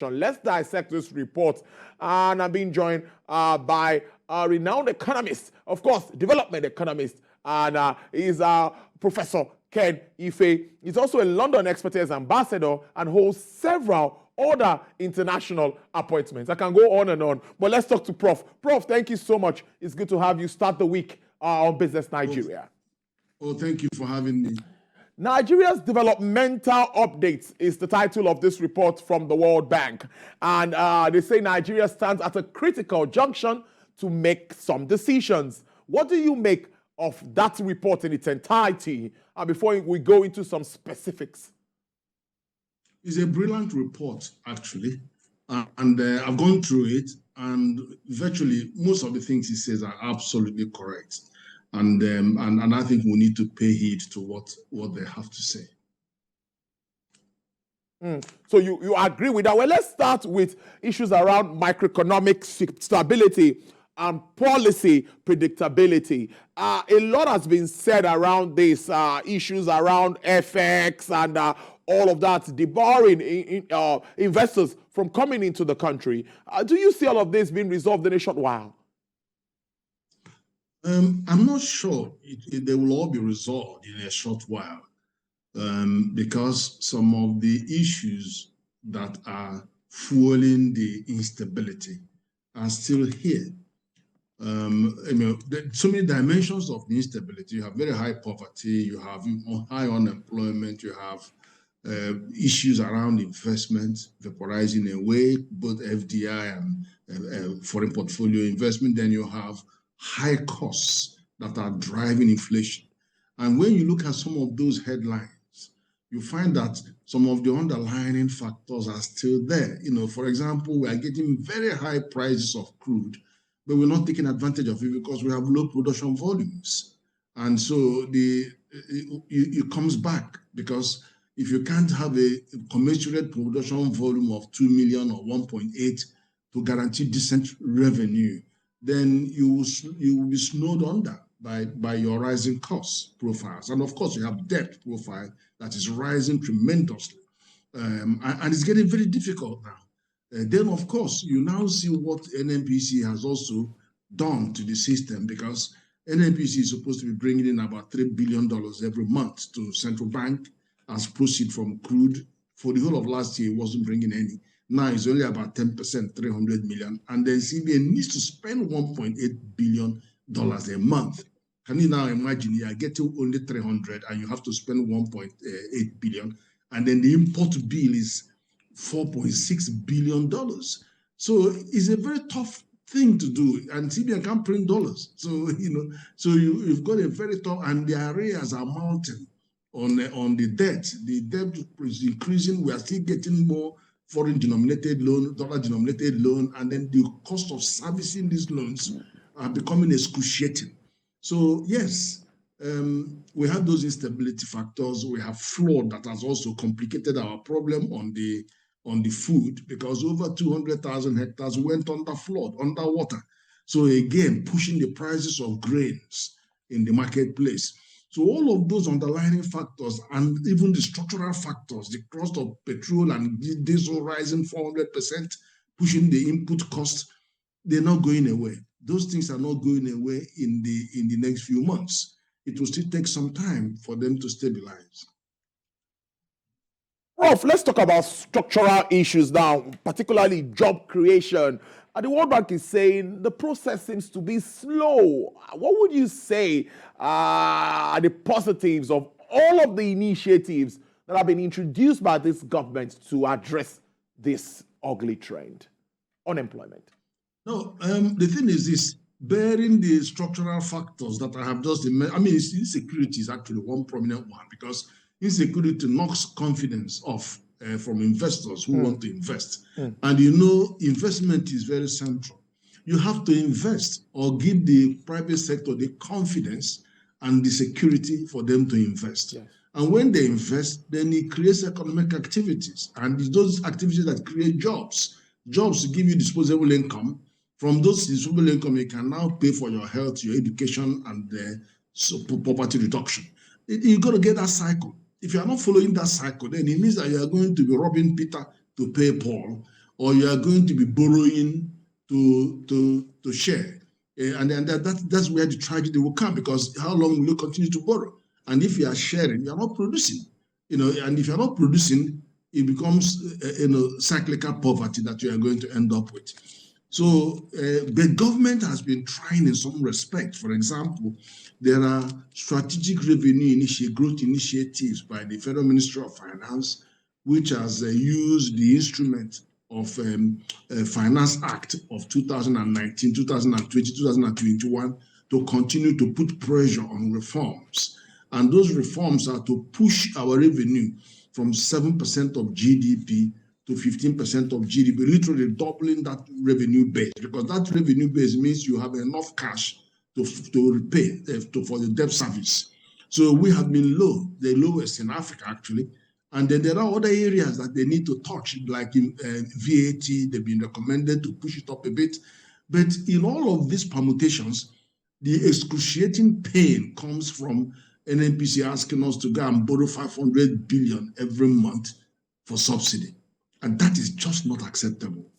Let's dissect this report. And I'm being joined by a renowned economist, of course, development economist, and he's Professor Ken Ife. He's also a London Expertise Ambassador and holds several other international appointments. I can go on and on, but let's talk to Prof. Prof, thank you so much. It's good to have you start the week on Business Nigeria. Oh, thank you for having me. Nigeria's developmental updates is the title of this report from the World Bank. And they say Nigeria stands at a critical junction to make some decisions. What do you make of that report in its entirety before we go into some specifics? It's a brilliant report, actually. And I've gone through it, and virtually most of the things it says are absolutely correct. And I think we need to pay heed to what they have to say. So you agree with that? Well, let's start with issues around macroeconomic stability and policy predictability. A lot has been said around these issues around FX and all of that, debarring investors from coming into the country. Do you see all of this being resolved in a short while? I'm not sure they will all be resolved in a short while because some of the issues that are fueling the instability are still here. So many dimensions of the instability. You have very high poverty, you have high unemployment, you have issues around investment vaporizing away, both FDI and foreign portfolio investment. Then you have high costs that are driving inflation. And when you look at some of those headlines, you find that some of the underlying factors are still there. For example, we are getting very high prices of crude, but we're not taking advantage of it because we have low production volumes. And so it comes back, because if you can't have a commensurate production volume of 2 million or 1.8 to guarantee decent revenue, then you will be snowed under by your rising cost profiles. And of course, you have debt profile that is rising tremendously. And it's getting very difficult now. Then, of course, you now see what NNPC has also done to the system, because NNPC is supposed to be bringing in about $3 billion every month to central bank as proceeds from crude. For the whole of last year, it wasn't bringing any. Now it's only about 10%, 300 million. And then CBN needs to spend $1.8 billion a month. Can you now imagine you are getting only 300 and you have to spend 1.8 billion, and then the import bill is $4.6 billion. So it's a very tough thing to do, and CBN can't print dollars. So you've got a very tough, and the arrears are mounting on the debt. The debt is increasing. We are still getting more foreign denominated loan, dollar denominated loan, and then the cost of servicing these loans are becoming excruciating. So yes, we have those instability factors. We have flood that has also complicated our problem on the food, because over 200,000 hectares went underwater. So again, pushing the prices of grains in the marketplace. So all of those underlying factors, and even the structural factors, the cost of petrol and diesel rising 400%, pushing the input cost, they're not going away. Those things are not going away in the next few months. It will still take some time for them to stabilize. Prof, let's talk about structural issues now, particularly job creation. The World Bank is saying the process seems to be slow. What would you say are the positives of all of the initiatives that have been introduced by this government to address this ugly trend, unemployment? No, the thing is this, bearing the structural factors that I have just mentioned, insecurity is actually one prominent one, because insecurity knocks confidence off from investors who want to invest. And investment is very central. You have to invest or give the private sector the confidence and the security for them to invest. Yes. And when they invest, then it creates economic activities. And it's those activities that create jobs. Jobs give you disposable income. From those disposable income, you can now pay for your health, your education, and poverty reduction. You've got to get that cycle. If you are not following that cycle, then it means that you are going to be robbing Peter to pay Paul, or you are going to be borrowing to share. And then that's where the tragedy will come, because how long will you continue to borrow? And if you are sharing, you are not producing. And if you're not producing, it becomes cyclical poverty that you are going to end up with. So the government has been trying in some respect. For example, there are strategic revenue growth initiatives by the Federal Ministry of Finance, which has used the instrument of Finance Act of 2019, 2020, 2021 to continue to put pressure on reforms. And those reforms are to push our revenue from 7% of GDP to 15% of GDP, literally doubling that revenue base, because that revenue base means you have enough cash to repay for the debt service. So we have been low, the lowest in Africa actually. And then there are other areas that they need to touch, like in VAT. They've been recommended to push it up a bit. But in all of these permutations, the excruciating pain comes from NNPC asking us to go and borrow 500 billion every month for subsidy. And that is just not acceptable.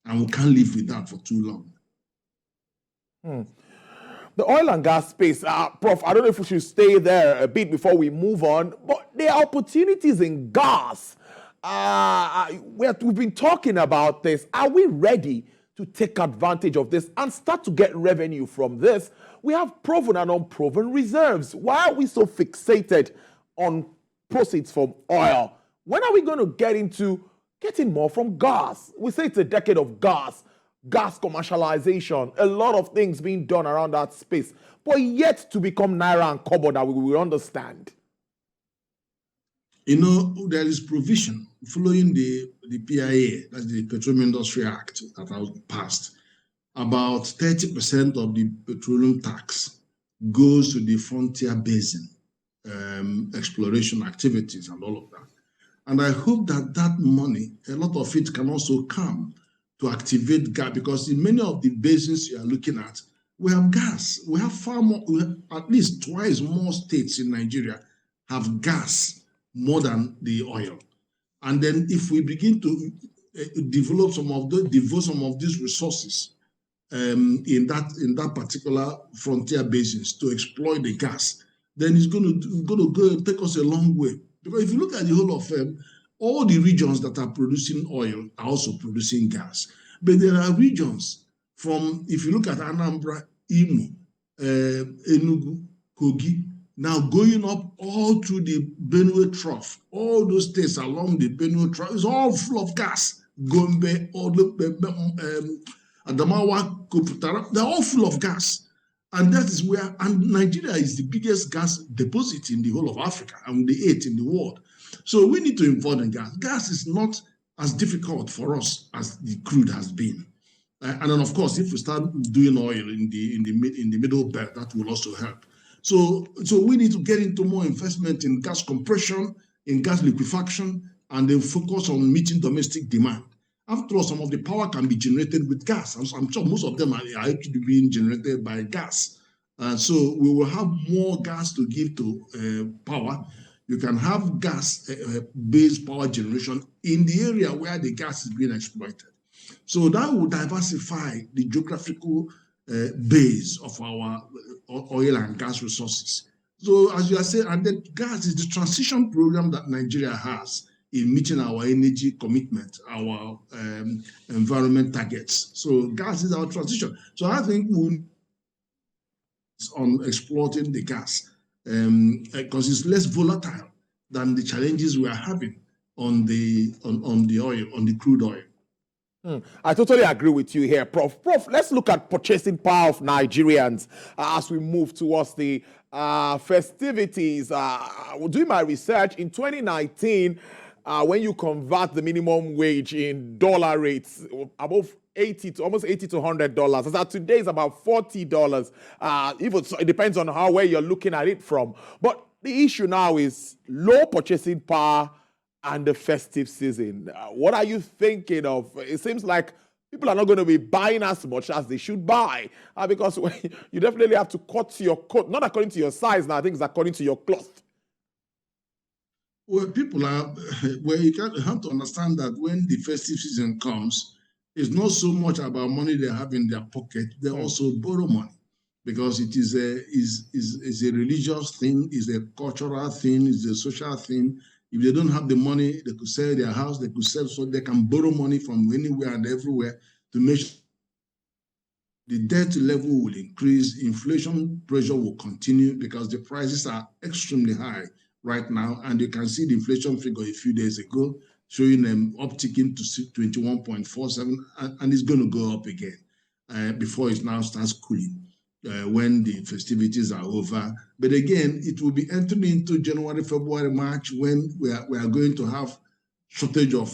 And we can't live with that for too long. The oil and gas space, Prof, I don't know if we should stay there a bit before we move on, but there are opportunities in gas. We've been talking about this. Are we ready to take advantage of this and start to get revenue from this? We have proven and unproven reserves. Why are we so fixated on proceeds from oil? When are we going to get into getting more from gas? We say it's a decade of gas commercialization, a lot of things being done around that space, but yet to become naira and kobo that we will understand. There is provision following the PIA, that's the Petroleum Industry Act that was passed. About 30% of the petroleum tax goes to the frontier basin exploration activities and all of that. And I hope that money, a lot of it can also come to activate gas, because in many of the basins you are looking at, we have gas. We have far more, at least twice more states in Nigeria have gas more than the oil. And then if we begin to devote some of these resources in that particular frontier basins to exploit the gas, then it's going to go and take us a long way. Because if you look at the whole of all the regions that are producing oil are also producing gas. But there are regions if you look at Anambra, Imo, Enugu, Kogi, now going up all through the Benue Trough, all those states along the Benue Trough, is all full of gas. Gombe, Adamawa, Koputara, they're all full of gas. And that is where, and Nigeria is the biggest gas deposit in the whole of Africa, and the 8th in the world. So we need to import in gas. Gas is not as difficult for us as the crude has been. And then, of course, if we start doing oil in the middle belt, that will also help. So we need to get into more investment in gas compression, in gas liquefaction, and then focus on meeting domestic demand. After all, some of the power can be generated with gas. I'm sure most of them are actually being generated by gas. So we will have more gas to give to power. You can have gas-based power generation in the area where the gas is being exploited. So that will diversify the geographical base of our oil and gas resources. So as you are saying, and then gas is the transition program that Nigeria has in meeting our energy commitment, our environment targets. So gas is our transition. So I think we'll on exploiting the gas because it's less volatile than the challenges we are having on the oil, on the crude oil. I totally agree with you here, Prof. Prof, let's look at purchasing power of Nigerians as we move towards the festivities. Doing my research in 2019, when you convert the minimum wage in dollar rates, above almost $80 to $100. As of today, it's about $40. Even so, it depends on where you're looking at it from. But the issue now is low purchasing power and the festive season. What are you thinking of? It seems like people are not going to be buying as much as they should buy because you definitely have to cut your coat, not according to your size now, I think it's according to your cloth. Well, people are, well, you have to understand that when the festive season comes, it's not so much about money they have in their pocket, they also borrow money because it is a religious thing, is a cultural thing, is a social thing. If they don't have the money, they could sell their house, they could sell, so they can borrow money from anywhere and everywhere to make sure the debt level will increase, inflation pressure will continue because the prices are extremely high right now. And you can see the inflation figure a few days ago showing them upticking to 21.47, and it's going to go up again before it now starts cooling when the festivities are over. But again, it will be entering into January, February, March when we are going to have shortage of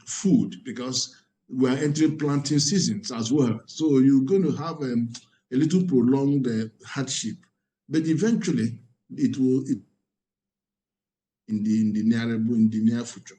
food because we are entering planting seasons as well. So you're going to have a little prolonged hardship, but eventually it will in the near future.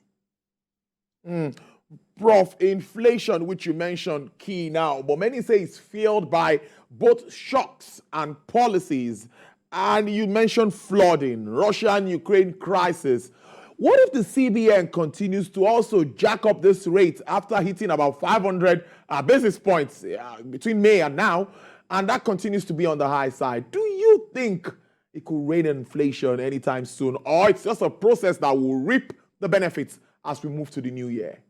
Prof, inflation, which you mentioned, key now, but many say it's fueled by both shocks and policies. And you mentioned flooding, Russia and Ukraine crisis. What if the CBN continues to also jack up this rate after hitting about 500 basis points between May and now, and that continues to be on the high side? Do you think it could rein in inflation anytime soon, or it's just a process that will reap the benefits as we move to the new year?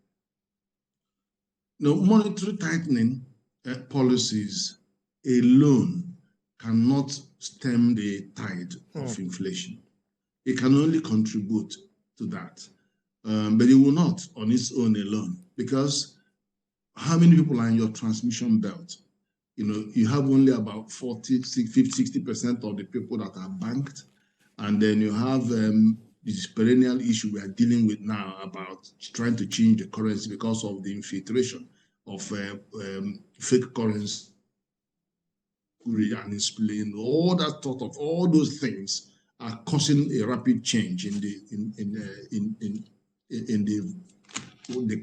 No, monetary tightening policies alone cannot stem the tide of inflation. It can only contribute to that, but it will not on its own alone, because how many people are in your transmission belt? You have only about 40, 50, 60% of the people that are banked, and then you have this perennial issue we are dealing with now about trying to change the currency because of the infiltration of fake currency and explain all that sort of all those things are causing a rapid change in the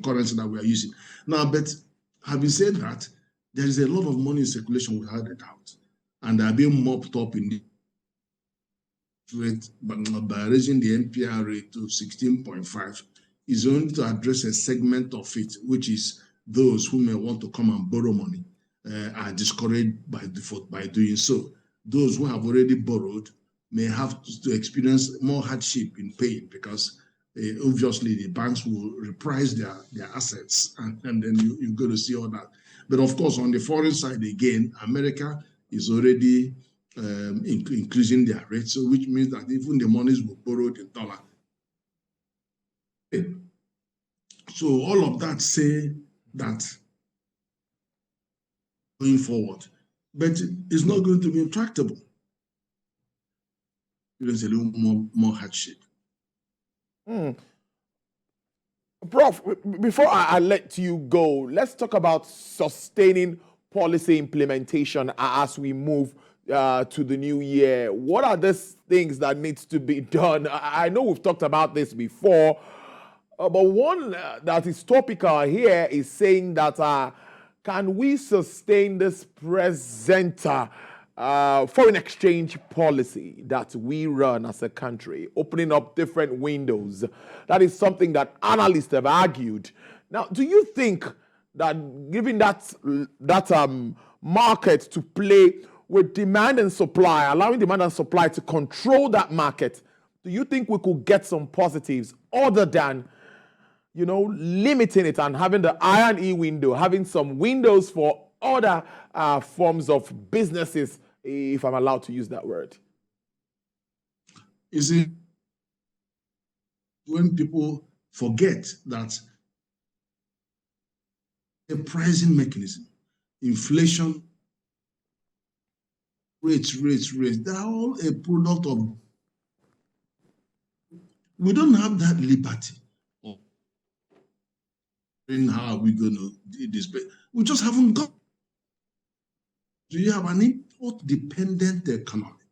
currency that we are using now. But having said that, there is a lot of money in circulation without a doubt, and they are being mopped up in the rate, but by raising the NPR rate to 16.5 is only to address a segment of it, which is those who may want to come and borrow money are discouraged by default by doing so. Those who have already borrowed may have to experience more hardship in paying because obviously the banks will reprice their assets, and then you're going to see all that. But of course, on the foreign side, again, America is already increasing their rates, so which means that even the monies we borrowed in dollar. So all of that say that going forward, but it's not going to be intractable. There's a little more hardship. Prof, before I let you go, let's talk about sustaining policy implementation as we move to the new year. What are these things that needs to be done? I know we've talked about this before, but one that is topical here is saying that can we sustain this present foreign exchange policy that we run as a country, opening up different windows? That is something that analysts have argued. Now, do you think that given that market to play with demand and supply, allowing demand and supply to control that market, do you think we could get some positives other than limiting it and having the I&E window, having some windows for other forms of businesses, if I'm allowed to use that word? You see, when people forget that a pricing mechanism, inflation, rates, they're all a product of, we don't have that liberty. How are we going to do this? We just haven't got. Do you have an import-dependent economy?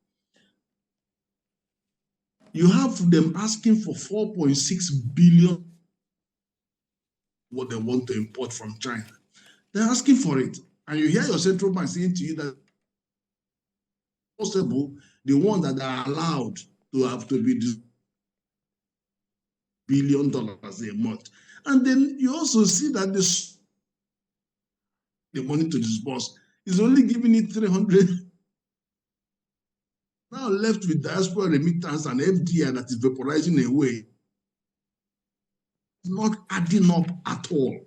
You have them asking for 4.6 billion what they want to import from China. They're asking for it. And you hear your central bank saying to you that possible, the ones that are allowed to have to be billion a month. And then you also see that the money to disburse is only giving it 300. Now left with diaspora remittance and FDI that is vaporizing away. It's not adding up at all.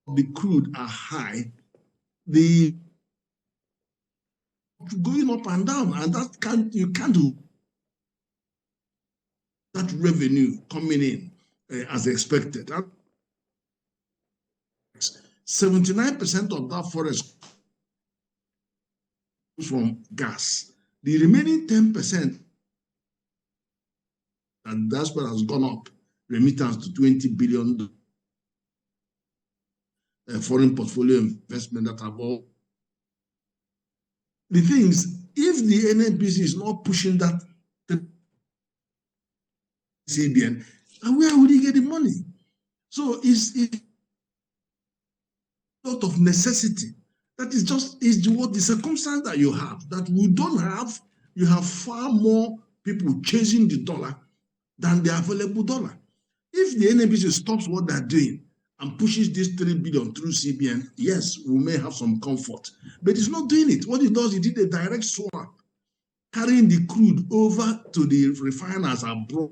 The crude are high, the going up and down, and that you can't do that revenue coming in as expected. 79% of that forest comes from gas. The remaining 10%, and that's what has gone up, remittance to $20 billion foreign portfolio investment that have all. The thing is, if the NNPC is not pushing that CBN, where would he get the money? So it's a lot of necessity. That is what the circumstance that you have, that we don't have. You have far more people chasing the dollar than the available dollar. If the NNPC stops what they're doing and pushes this $3 billion through CBN, yes, we may have some comfort. But it's not doing it. What it does, it did a direct swap, carrying the crude over to the refiners abroad.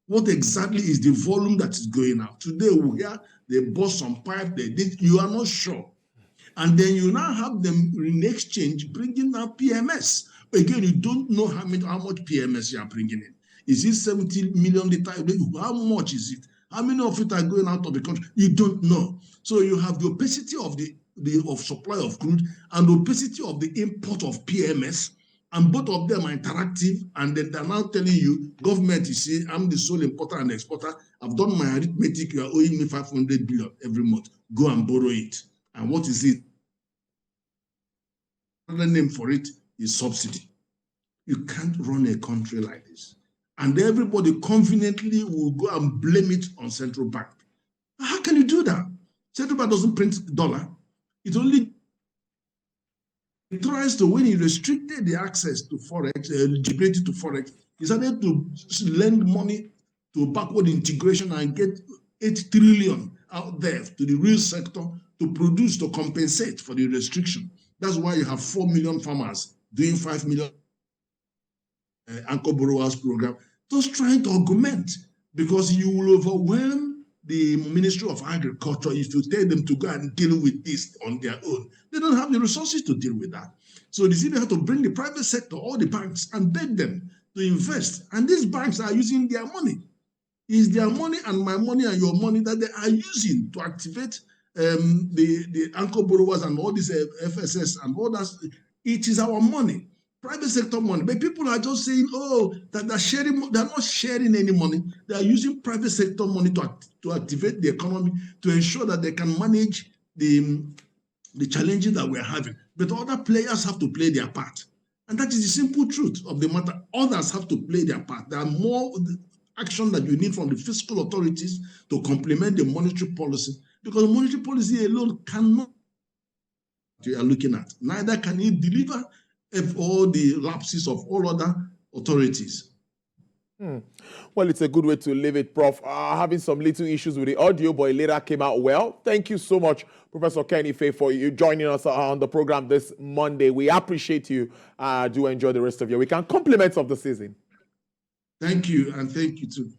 What exactly is the volume that is going out? Today we hear they bought some pipe, they did, you are not sure. And then you now have them in exchange bringing out PMS. Again, you don't know how much PMS you are bringing in. Is it 70 million liters? How much is it? How many of it are going out of the country? You don't know. So you have the opacity of the supply of crude and the opacity of the import of PMS, and both of them are interactive, and then they're now telling you, government, you see, I'm the sole importer and exporter. I've done my arithmetic, you are owing me 500 billion every month. Go and borrow it. And what is it? Another name for it is subsidy. You can't run a country like this. And everybody conveniently will go and blame it on central bank. How can you do that? Central bank doesn't print dollar. It only tries to, when he restricted the access to forex, eligibility to forex, he started to lend money to backward integration and get 8 trillion out there to the real sector to produce, to compensate for the restriction. That's why you have 4 million farmers doing 5 million anchor borrowers program, just trying to augment, because you will overwhelm the Ministry of Agriculture if you tell them to go and deal with this on their own. They don't have the resources to deal with that. So the CBN have to bring the private sector, all the banks, and beg them to invest. And these banks are using their money. It's their money and my money and your money that they are using to activate the anchor borrowers and all these FSS and all that. It is our money. Private sector money, but people are just saying, oh, that they're sharing. They're not sharing any money. They are using private sector money to activate the economy, to ensure that they can manage the challenges that we're having. But other players have to play their part, and that is the simple truth of the matter. Others have to play their part. There are more action that you need from the fiscal authorities to complement the monetary policy, because monetary policy alone cannot. You are looking at neither can it deliver all the lapses of all other authorities. Well, it's a good way to leave it, Prof. Having some little issues with the audio, but it later came out well. Thank you so much, Professor Ken Ife, for you joining us on the program this Monday. We appreciate you. Do enjoy the rest of your week and compliments of the season. Thank you, and thank you too.